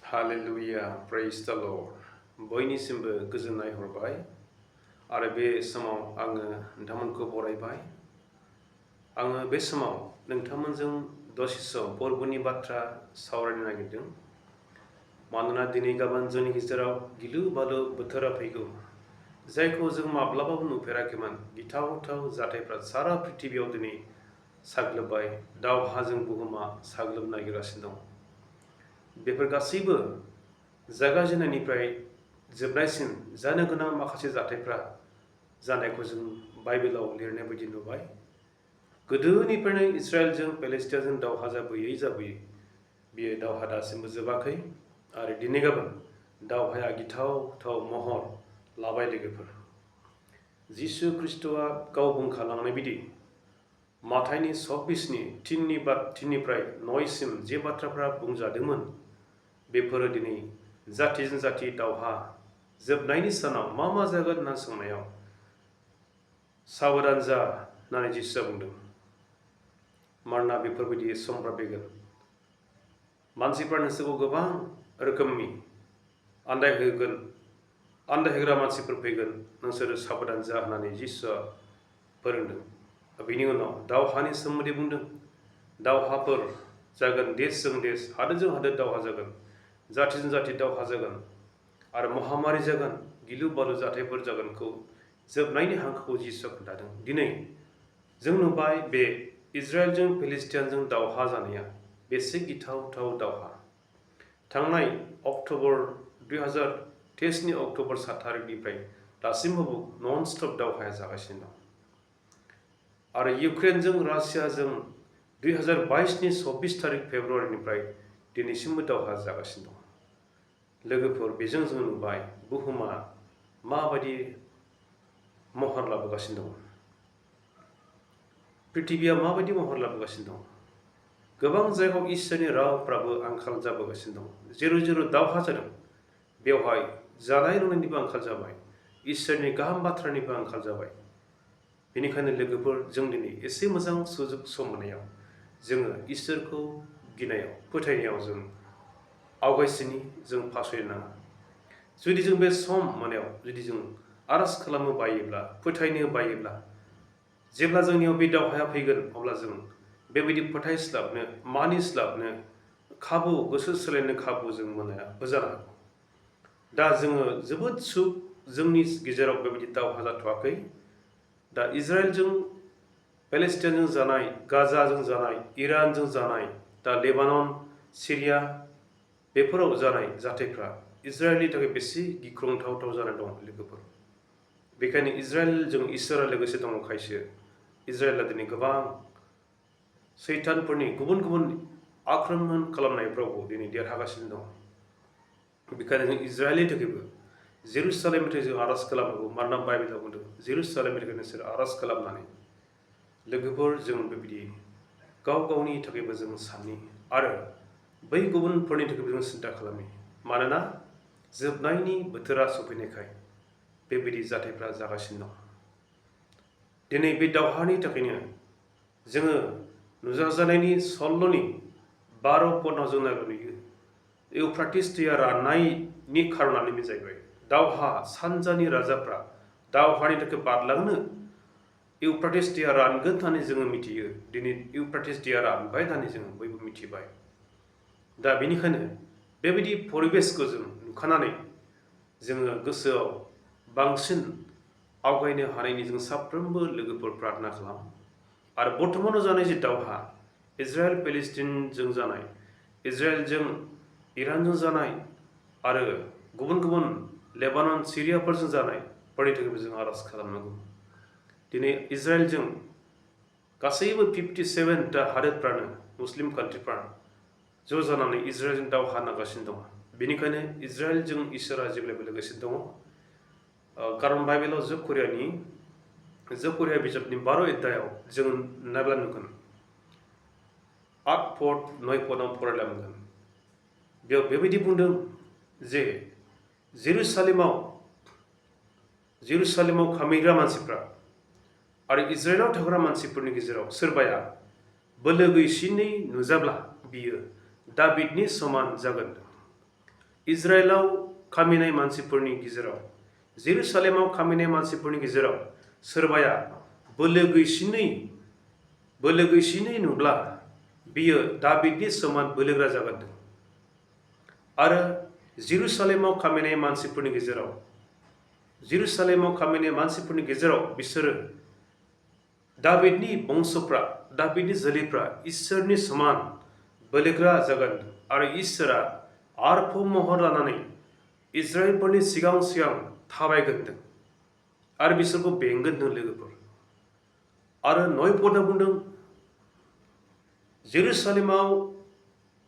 Hallelujah, praise the Lord. बयनिसिमबो गोजोननाय हरबाय आरो बे समाव आङो नोंथांमोनखौ बरायबाय। आङो बे समाव नोंथांमोनजों दसे सम फोरबोनि बाथ्रा सावरायनो नागिरदों। मानोना दिनै गाबोन जोंनि गेजेराव गिलु बालु बोथोरा फैगौ, जायखौ जों माब्लाबाबो नुफेराखैमोन। गिथाव जाथायफ्रा सारा पृथिबियाव दिनै साग्लोबबाय, दावहाजों बुहुमा साग्लोबनो नागिरगासिनो दं। बेफोर गासैबो जागायजेननायनिफ्राय जोबनायसिम जानो गोनां माखासे जाथायफ्रा जानायखौ जों बाइबेलाव लिरनाय बायदि नुबाय। गोदोनिफ्रायनो इजराइलजों पेलेस्टाइनजों दावहा जाबोयै बियो दावहा दासिमबो जोबाखै आरो दिनै गाबोन दावहाया गिथाव महर लाबाय लोगोफोर। जिसु ख्रिस्ट'आ गाव बुंखालांनाय बायदि माथाइनि 26नि 3निफ्राय 9सिम जे बाथ्राफ्रा बुंजादोंमोन, बेफोरो दिनै जाथिजों जाथि दावहा जोबनायनि सानाव मा जागोन होनना सोंनायाव साबधान जा होननानै जिसुआ बुंदों। मानोना बेफोरबायदि समफ्रा फैगोन। मानसिफ्रा नोंसोरखौ गोबां रोखोमनि आन्दायहोग्रा मानसिफोर फैगोन, नोंसोरो साबधान जा होननानै जिसुआ फोरोंदों। बेनि उनाव दावहानि सोमोन्दै बुंदों। दावहाफोर जागोन, देशजों देश, हादोरजों हादोर दावहा जागोन, जाथिजों जाथि दावहा जागोन आरो महामारि जागोन, गिलु बालु जाथायफोर जागोनखौ जोबनायनि हांखोखौ जिसुआ खोन्थादों। दिनै जों नुबाय बे इजराइलजों फिलिस्टियानजों दावहा जानाया बेसे गिथाव दावहा। थांनाय अक्ट'बर 2023नि अक्ट'बर 7 तारिखनिफ्राय दासिमबो नन स्टप दावहाया जागासिनो दं। आरो इउक्रेनजों रासियाजों 2022नि 26 तारिख फेब्रुवारिनिफ्राय दिनैसिमबो दावहा जागासिनो दं। लोगोफोर, बेजों जों नुबाय बुहुमा माबायदि महर लाबोगासिनो दं, पृथिबिया माबायदि महर लाबोगासिनो दं। गोबां जायगायाव इसोरनि रावफ्राबो आंखाल जाबोगासिनो दं। जेराव दावहा जादों बेवहाय जानाय लोंनायनिबो आंखाल जाबाय, इसोरनि गाहाम बाथ्रानिबो आंखाल जाबाय। बेनिखायनो लोगोफोर, जों दिनै एसे मोजां सुजुग सम मोननायाव जोङो इसोरखौ गिनायाव फोथायनायाव जों आवगायसिनि जों फासयनो नाङा। जुदि जों बे सम मोनायाव जुदि जों आरज खालामनो बायोब्ला, फोथायनो बायोब्ला, जेब्ला जोंनियाव बे दावहाया फैगोन अब्ला जों बेबायदि फोथायस्लाबनो, मानिस्लाबनो खाबु, गोसो सोलायनो खाबु जों मोनाबो जानो हागौ। दा जोङो जोबोद सुख, जोंनि गेजेराव बेबायदि दावहा जाथ'वाखै। दा इजराइलजों पेलेस्टाइनजों जानाय, गाजाजों जानाय, इरानजों जानाय, दा लेबानन, सिरिया बेफोराव जानाय जाथायफ्रा इजराइलनि थाखाय बेसे गिख्रंथाव जाना दं लोगोफोर। बेखायनो इजराइलजों इसोरा लोगोसे दंखायसो इजराइला दिनै गोबां सैतानफोरनि गुबुन आक्रमण खालामनायफ्रावबो दिनै देरहागासिनो दं। बेखायनो जों इजराइलनि थाखायबो जेरुसालेमनि थाखाय जों आरज खालामनांगौ। मानोना बाइबेलाव बुंदों जेरुसालेमनि थाखाय नोंसोर आरज खालामनानै। लोगोफोर, जों बेबायदि गावनि थाखायबो जों साननि आरो बै गुबुनफोरनि थाखायबो जों सिन्था खालामो। मानोना जोबनायनि बोथोरा सफैनायखाय बेबायदि जाथायफ्रा जागासिनो दं। दिनै बे दावहानि थाखायनो जोङो नुजाजानायनि 16नि 12 पदआव जों नुयो इउफ्राटिस दैया राननायनि खारनानो बे जाहैबाय दावहा। सानजानि राजाफ्रा दावहानि थाखाय बारलांनो इउफ्राटिस दैया रानगोन होननानै जोङो मिथियो। दिनै इउफ्राटिस दैया रानबाय होननानै जोङो बयबो मिथिबाय। दा बेनिखायनो बेबायदि परिबेसखौ जों नुखानानै जोङो गोसोआव बांसिन आवगायनो हानायनि जों साफ्रोमबो लोगोफोर प्रार्थना खालाम। आरो बर्तमानाव जानाय जे दावहा, इजराइल पेलेस्टाइनजों जानाय, इजराइलजों इरानजों जानाय आरो गुबुन लेबानन, सिरियाफोरजों जानाय, फोरनि थाखायबो जों आरज खालामनांगौ। दिनै इजराइलजों गासैबो 57टा हादोरफ्रानो, मुस्लिम कान्ट्रिफ्रा ज' जानानै इजराइलजों दावहा नांगासिनो दङ। बेनिखायनो इजराइलजों इसोरा जेब्लायबो लोगोसे दङ। खारन बाइबेलाव जकरिया बिजाबनि 12 अध्यायाव जों नायब्ला नुगोन, 8 पद 9 पदआव फरायब्ला नुगोन। बेयाव बेबायदि बुंदों जे जेरुसालेमाव खामिग्रा मानसिफ्रा आरो इजराइलाव थाग्रा मानसिफोरनि गेजेराव सोरबाया बोलो गैसिनै नुजाब्ला बियो दाबिदनि समान जागोन। इजराइलाव खामिनाय मानसिफोरनि गेजेराव जेरुसालेमाव खामिनाय मानसिफोरनि गेजेराव सोरबाया बोलो गैसिनै नुब्ला बियो दाबिदनि समान बोलोग्रा जागोन। आरो जेरुसालेमाव खामिनाय मानसिफोरनि गेजेराव बिसोरो दाबिदनि बंसफ्रा दाबिदनि जोलैफ्रा इसोरनि समान बोलोग्रा जागोन आरो इसोरा आरफब महर लानानै इजराइलफोरनि सिगां थाबायगोन आरो बिसोरखौ बेंगोन लोगोफोर। आरो 9 पदआ बुंदों जेरुसालेमाव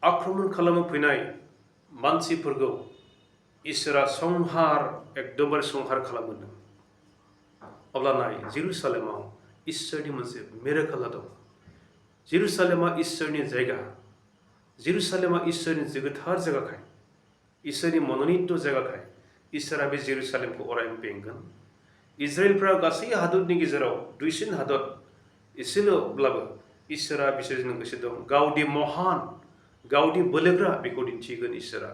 आक्रमण खालामनो फैनाय मानसिफोरखौ इसोरा एकदमबारे संहार खालामगोन। अब्ला नाय जेरुसालेमाव इसोरनि मोनसे मिरेकल दं। जेरुसालेमा इसोरनि जायगा, जेरुसालेमा इसोरनि गोथार जायगाखाय, इसोरनि मन'नित जायगाखाय इसोरा बे जेरुसालेमखौ अरायबो बेंगोन। इजराइलफ्रा गासै हादरनि गेजेराव दुइसिन हादर एसेल'ब्लाबो इसोरा बिसोरजों गोसो दं। गावदि महान, गावदि बोलोग्रा बेखौ दिन्थिगोन इसोरा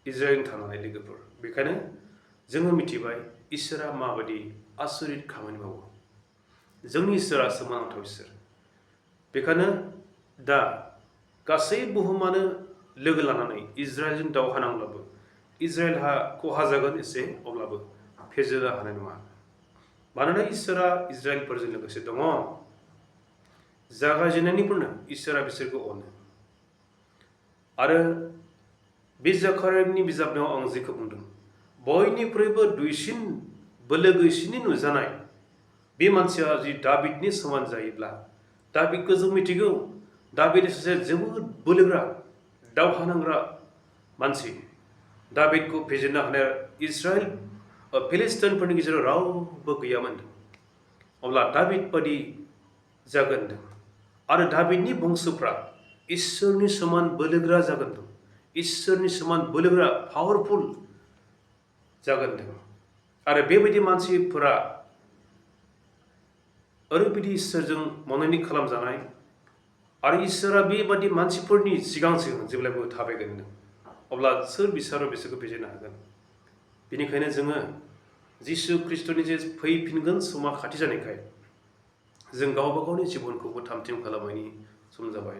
इजराइलजों थानानै लोगोफोर। बेखायनो जोङो मिथिबाय इसोरा माबायदि आसरित खामानि मावो। जोंनि इसोरा सोमोनांथाव इसोर। बेखायनो दा गासै बुहुमानो लोगो लानानै इजराइलजों दावहा नांब्लाबो इजराइलहा खहा जागोन एसे, अब्लाबो फेजेननो हानाय नङा। मानोना इसोरा इजराइलफोरजों लोगोसे दङ। जागायजेननायनिफ्रायनो इसोरा बिसोरखौ अनो। आरो बे जाकारियानि बिजाबाव आं जेखौ बुंदों, बयनिख्रुइबो दुइसिन बोलो गैसिनै नुजानाय बे मानसिया जि दाबिदनि समान जायोब्ला, दाबिदखौ जों मिथिगौ दाबिदआ सासे जोबोद बोलोग्रा दावहा नांग्रा मानसि। दाबिदखौ फेजेननो हानाय इजराइल फिलिस्टिनफोरनि गेजेराव रावबो गैयामोन। अब्ला दाबिद बादि जागोन आरो दाबिदनि बंसफ्रा इसोरनि समान बोलोग्रा जागोन, इसोरनि समान बोलोग्रा पावारफुल जागोन। आरो बेबायदि मानसिफोरा ओरैबायदि इसोरजों मन'नित खालामजानाय आरो इसोरा बेबादि मानसिफोरनि सिगां जेब्लायबो थाबायगोन। अब्ला सोर बिसोरखौ फेजेननो हागोन? बेनिखायनो जोङो जिसु ख्रिस्ट'नि जे फैफिनगोन समा खाथि जानायखाय जों गावबा गावनि जिबनखौबो थामथिम खालामनायनि सम जाबाय।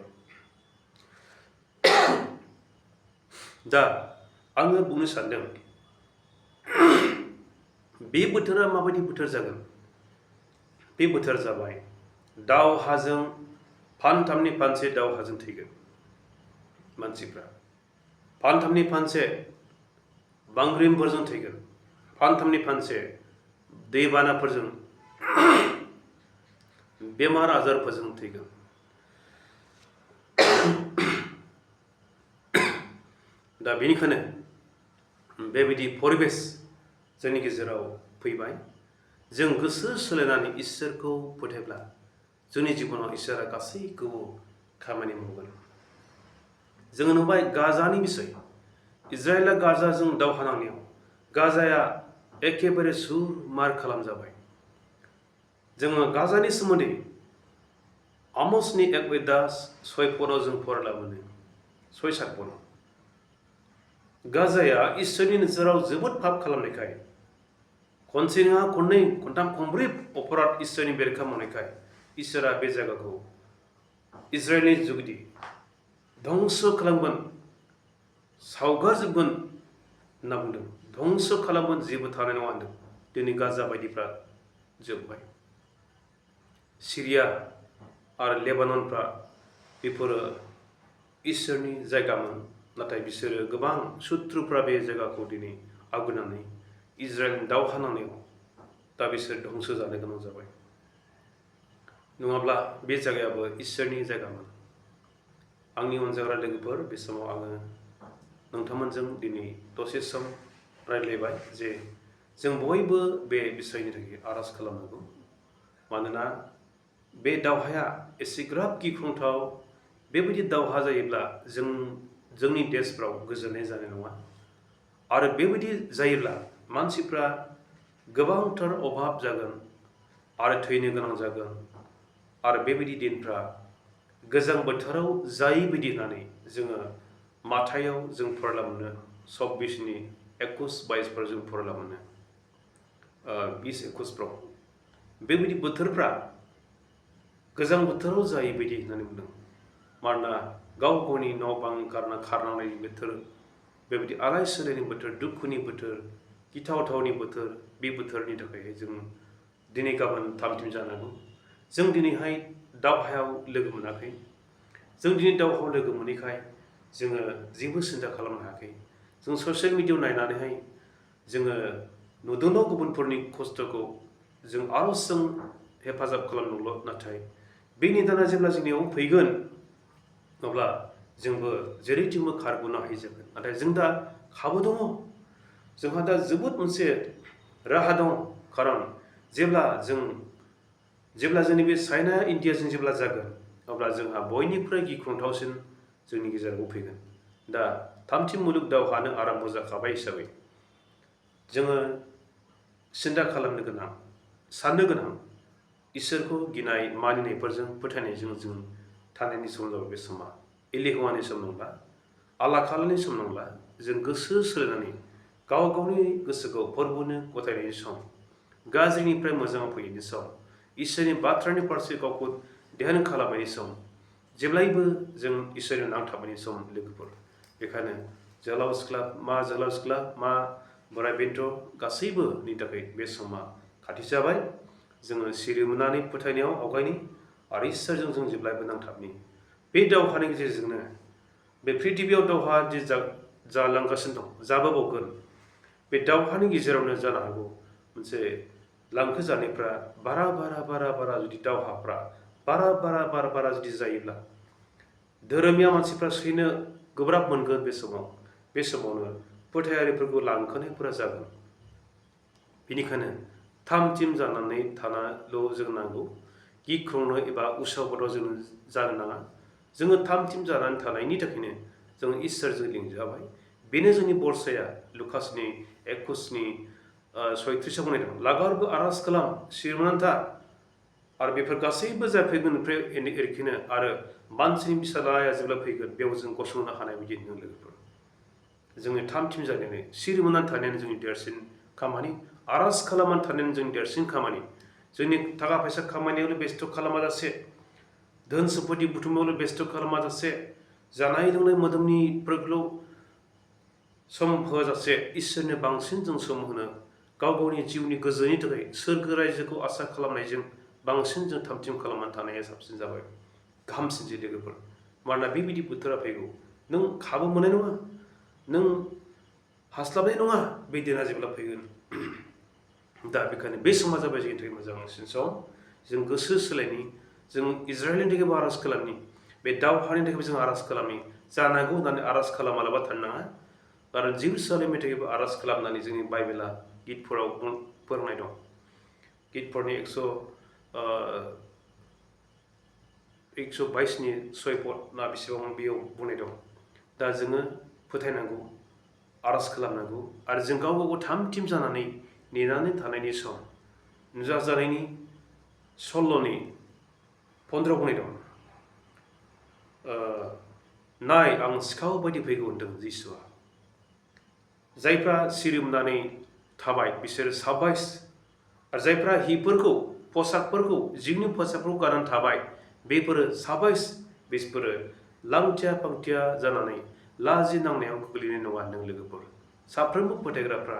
दा आङो बुंनो सानदों बे बोथोरा माबायदि बोथोर जागोन? बे बोथोर जाबाय दावहाजों फानथामनि फानसे दावहाजों थैगोन मानसिफ्रा। फानथामनि फानसे बांग्रिंफोरजों थैगोन, फानथामनि फानसे दैबानाफोरजों, बेमार आजारफोरजों थैगोन। दा बेनिखायनो बेबायदि परिबेस जोंनि गेजेराव फैबाय। जों गोसो सोलायनानै इसोरखौ फोथायब्ला जोंनि जिबनाव इसोरा गासैखौबो खामानि मावगोन। जोङो नुबाय गाजानि बिसय, इजराइला गाजाजों दावहा नांनायाव गाजाया एखेबारे सुर मार खालामजाबाय। जोङो गाजानि सोमोन्दै आमसनि 1:6 पदआव जों फरायला मोनो, 6-7 पदआव। गाजाया इसोरनि नोजोराव जोबोद पाप खालामनायखाय, खनसे नङा खननै खनथाम खनब्रै अपराध इसोरनि बेरेखा मावनायखाय इसोरा बे जायगाखौ इजराइलनि जुगिदि धंस खालामगोन, सावगारजोबगोन होनना बुंदों। धंस खालामगोन, जेबो थानाय नङा होनदों। दिनै गाजा बायदिफ्रा जोबबाय। सिरिया आरो लेबाननफ्रा बेफोरो इसोरनि जायगामोन, नाथाय बिसोरो गोबां सुथ्रुफ्रा बे जायगाखौ दिनै आवग्रिनानै इजराइलनि दावहा नांनायाव दा बिसोर धंस जानो गोनां जाबाय। नङाब्ला बे जायगायाबो इसोरनि जायगामोन। आंनि अनजाग्रा लोगोफोर, बे समाव आङो नोंथांमोनजों दिनै दसे सम रायज्लायबाय जे जों बयबो बे बिसयनि थाखाय आरज खालामनांगौ। मानोना बे दावहाया एसेग्राब गिख्रंथाव। बेबायदि दावहा जायोब्ला जोंनि देशफ्राव गोजोननाय जानाय नङा। आरो बेबायदि जायोब्ला मानसिफ्रा गोबांथार अभाब जागोन आरो थैनो गोनां जागोन। आरो बेबायदि दिनफ्रा गोजां बोथोराव जायैबायदि होननानै जोङो माथायाव जों फरायला मोनो 26 21-22 जों फरायला मोनो 20-21 बेबायदि बोथोरफ्रा गोजां बोथोराव जायैबायदि होननानै बुंदों मानोना गाव गावनि न' बां गारना खारनांनायनि बोथोर बेबायदि आलाय सिलायनि बोथोर दुखुनि बोथोर गिथावथावनि बोथोर बे बोथोरनि थाखाय जों दिनै गाबोन थामथिम जानांगौ जों दिनैहाय दावहायाव लोगो मोनाखै जों दिनै दावहायाव लोगो मोनैखाय जोङो जेबो सिन्था खालामनो हायाखै जों ससियेल मिडियायाव नायनानैहाय जोङो नुदोंल' गुबुनफोरनि खस्थ'खौ जों आर'जजों हेफाजाब खालामदोंल' नाथाय बे निदाना जेब्ला जोंनियाव फैगोन अब्ला जोंबो जेरैथिंबो खारग'नो हायै जागोन नाथाय जों दा खाबु दङ जोंहा दा जोबोद मोनसे राहा दं खारन जेब्ला जोंनि बे चाइना इन्डियाजों जेब्ला जागोन अब्ला जोंहा बयनिख्रुइ गिख्रंथावसिन जोंनि गेजेराव फैगोन दा थामथि मुलुग दावहानो आराम्भ जाखाबाय हिसाबै जोङो सिन्था खालामनो गोनां साननो गोनां इसोरखौ गिनाय मानिनायफोरजों फोथायनायजों जों थानायनि सम जाबाय बे समा एलेहुवानि सम नंला आला खालानि सम नंला जों गोसो सोलायनानै गाव गावनि गोसोखौ फोरबोनो गथायनायनि सम गाज्रिनिफ्राय मोजाङाव फैनायनि सम इसोरनि बाथ्रानि फारसे गावखौ ध्यान खालामनायनि सम जेब्लायबो जों इसोरजों नांथाबनायनि सम लोगोफोर बेखायनो जोहोलाव सिख्ला मा बोराय बेन्थ' गासैबोनि थाखाय बे समा खाथि जाबाय जोङो सिरि मोननानै फोथायनायाव आवगायनि आरो इसोरजों जों जेब्लायबो नांथाबनि बे दावहानि गेजेरजोंनो बे प्रिथिबियाव दावहा जे जालांगासिनो दं जाबोबावगोन बे दावहानि गेजेरावनो जानो हागौ मोनसे लांखो जानायफ्रा बारा जुदि दावहाफ्रा बारा जुदि जायोब्ला धोरोमिया मानसिफ्रा सैनो गोब्राब मोनगोन बे समावनो फोथायारिफोरखौ लांखानायफोरा जागोन बेनिखायनो थामथिम जानानै थानाल' जों नांगौ गिख्रंनो एबा उसाव-बादाव जों जानो नाङा जोङो थामथिम जानानै थानायनि थाखायनो जों इसोरजों लिंजाबाय बेनो जोंनि बरसाया लुकासनि 21:36 बुंनाय दं लागारबो आर'ज खालाम सिरिमोननानै था आरो बेफोर गासैबो जाफैगोननिफ्राय एरखिनो आरो मानसिनि फिसालाया जेब्ला फैगोन बेयाव जों गसंनो हानाय बायदि होनदों लोगोफोर जोंनि थामथिम जानायानो सिरि मोननानै थानायानो जोंनि देरसिन खामानि आर'ज खालामनानै थानायानो जोंनि देरसिन खामानि जोंनि थाखा फैसा खामायनायावल' बेस्थ' खालामाजासे धोन सम्पति बुथुमनायावल' बेस्थ' खालामाजासे जानाय लोंनाय मोदोमनिफोरखौल' सम होजासे इसोरनो बांसिन जों सम होनो गाव गावनि जिउनि गोजोननि थाखाय सोरगो रायजोखौ आसा खालामनायजों बांसिन जों थामथिम खालामनानै थानाया साबसिन जाबाय गाहामसिन जे लोगोफोर मानोना बेबायदि बोथोरा फैगौ नों खाबु मोननाय नङा नों हास्लाबनाय नङा बे दिना जेब्ला फैगोन दा बेखायनो बे समा जाबाय जोंनि थाखाय मोजांसिन सम जों गोसो सोलायनि जों इजराइलनि थाखायबो आर'ज खालामनि बे दावहानि थाखायबो जों आर'ज खालामनि जानांगौ होननानै आर'ज खालामालाबा थानो नाङा आरो जेरुसालेमनि थाखायबो आर'ज खालामनानै जोंनि बाइबेला गितफोराव फोरोंनाय दं गितफोरनि 122नि 6 पद ना बेसेबां बेयाव बुंनाय दं दा जोङो फोथायनांगौ आर'ज खालामनांगौ आरो जों गाव गावखौ थामथिम जानानै नेनानै थानायनि सम नुजाजानायनि सल्ल'नि 15 बुंनाय दं नाय आं सिखाव बायदि फैगौ होनदों जिसुआ जायफ्रा सिरिमनानै थाबाय बिसोर साबायस आरो जायफ्रा हिफोरखौ पसाकफोरखौ जिउनि पसाकफोरखौ गाननानै थाबाय बेफोरो साबायस बिसोरो लांथिया फांथिया जानानै लाजि नांनायाव गोग्लैनाय नङा होनदों लोगोफोर साफ्रोमबो फोथायग्राफ्रा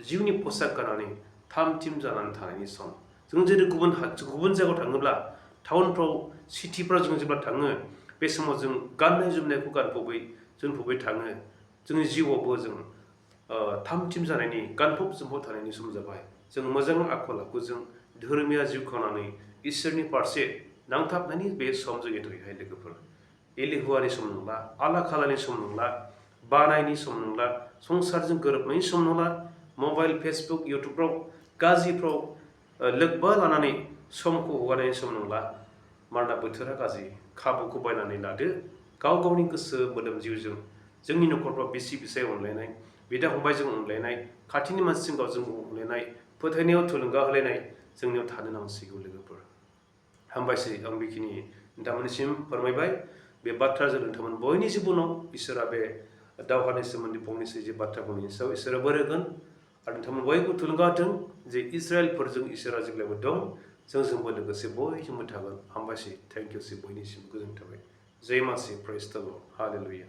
जिउनि पसाक गाननानै थामथिम जानानै थानायनि सम जों जेरै गुबुन जायगायाव थाङोब्ला टाउनफ्राव सिटिफ्राव जों जेब्ला थाङो बे समाव जों गाननाय जोमनायखौ जोमफबै थाङो जोंनि जिउआवबो जों थामथिम जानायनि गानफब जोमफब थानायनि सम जाबाय जों मोजां आखल आखुजों धोरोमिया जिउ खांनानै इसोरनि फारसे नांथाबनायनि बे सम जोंनि थाखायहाय लोगोफोर एलेहुवानि सम नंला आला खालानि सम नंला बानायनि सम नंला संसारजों गोरोबनायनि सम नंला मबाइल फेसबुक इउटुबफ्राव गाज्रिफ्राव लोब्बा लानानै समखौ हगारनायनि सम नंला मानोना बोथोरा गाज्रि खाबुखौ बायनानै लादो गाव गावनि गोसो मोदोम जिउजों जोंनि न'खरफ्राव बिसि फिसाय अनलायनाय बिदा फंबायजों अनलायनाय खाथिनि मानसिजों गावजों अनलायनाय फोथायनायाव थुलुंगा होलायनाय जोंनियाव थानो नांसिगौ लोगोफोर हामबायसै आं बेखिनि नोंथांमोननिसिम फोरमायबाय बे बाथ्राजों नोंथांमोन बयनि जिबनाव इसोरा बे दावहानि सोमोन्दै फंनैसो जे बाथ्रा बुंनायनि सायाव इसोरा बोर होगोन आरो नोंथांमोन बयबो थुलुंगा होथों जे इजराइलफोरजों इसोरा जेब्लायबो दं जोंबो लोगोसे बयजोंबो थागोन हामबायसै थेंक इउ सि बयनिसिम गोजोननाय थाबाय जय मासि प्रेज द लर्ड हालेलुया